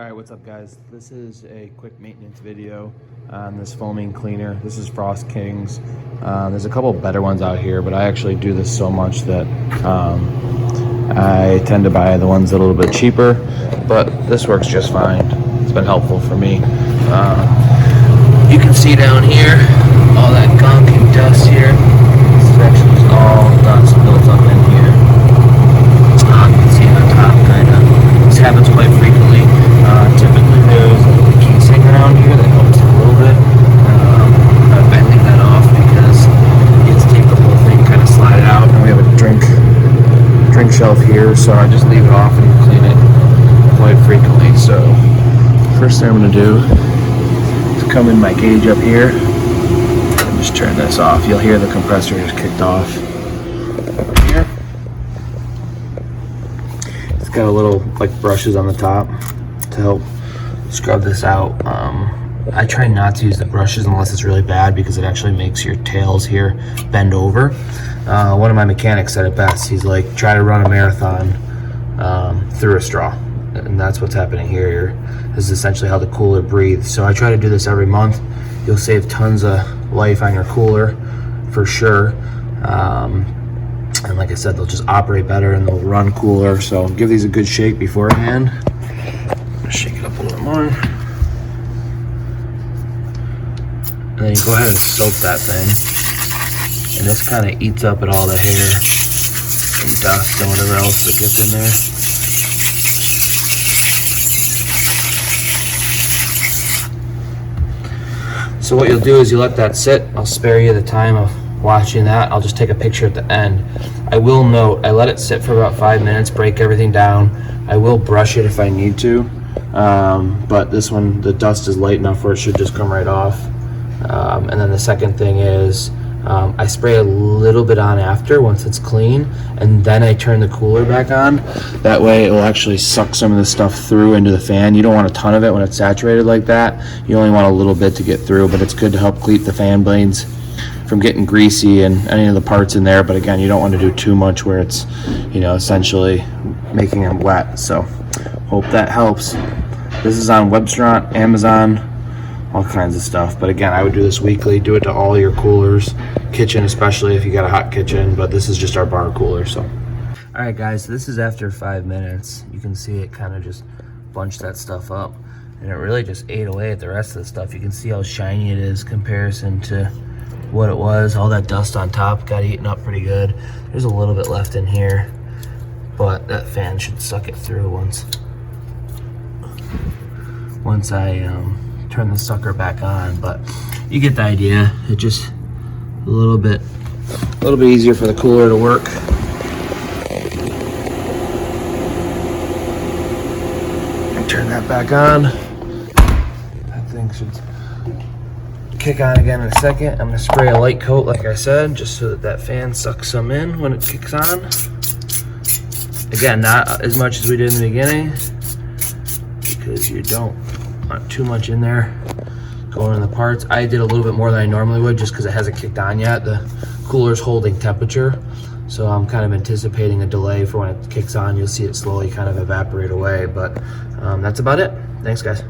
Alright, what's up guys? This is a quick maintenance video on this foaming cleaner. This is Frost Kings. There's a couple better ones out here, but I actually do this so much that I tend to buy the ones that are a little bit cheaper, but this works just fine. It's been helpful for me. You can see down here all that gunk and dust here. This is actually just all dust built up in here. You can see on top kind of. This happens quite frequently. Typically there's a casing around here that helps a little bit. I'm bending that off because you have to take the whole thing, kind of slide it out. And we have a drink shelf here, so I just leave it off and clean it quite frequently. So first thing I'm going to do is come in my gauge up here and just turn this off. You'll hear the compressor just kicked off up here. It's got a little like brushes on the top to help scrub this out. I try not to use the brushes unless it's really bad because it actually makes your tails here bend over. One of my mechanics said it best. He's like, try to run a marathon through a straw. And that's what's happening here. This is essentially how the cooler breathes. So I try to do this every month. You'll save tons of life on your cooler for sure. And like I said, they'll just operate better and they'll run cooler. So give these a good shake beforehand. Shake it up a little more. And then you go ahead and soak that thing. And this kind of eats up at all the hair and dust and whatever else that gets in there. So what you'll do is you let that sit. I'll spare you the time of watching that. I'll just take a picture at the end. I will note, I let it sit for about 5 minutes, break everything down. I will brush it if I need to. But this one, the dust is light enough where it should just come right off. And then the second thing is I spray a little bit on after once it's clean, and then I turn the cooler back on. That way it will actually suck some of the stuff through into the fan. You don't want a ton of it when it's saturated like that. You only want a little bit to get through, but it's good to help keep the fan blades from getting greasy and any of the parts in there. But again, you don't want to do too much where it's, you know, essentially making them wet. So hope that helps. This is on Webstaurant, Amazon, all kinds of stuff. But again, I would do this weekly. Do it to all your coolers, kitchen especially if you got a hot kitchen, but this is just our bar cooler. So all right guys, so this is after 5 minutes. You can see it kind of just bunched that stuff up, and it really just ate away at the rest of the stuff. You can see how shiny it is comparison to what it was. All that dust on top got eaten up pretty good. There's a little bit left in here, but that fan should suck it through once I turn the sucker back on. But you get the idea. It just a little bit easier for the cooler to work. And turn that back on. That thing should kick on again in a second. I'm gonna spray a light coat like I said, just so that fan sucks some in when it kicks on. Again, not as much as we did in the beginning, because you don't want too much in there going in the parts. I did a little bit more than I normally would just because it hasn't kicked on yet. The cooler's holding temperature, so I'm kind of anticipating a delay for when it kicks on. You'll see it slowly kind of evaporate away, but that's about it. Thanks guys.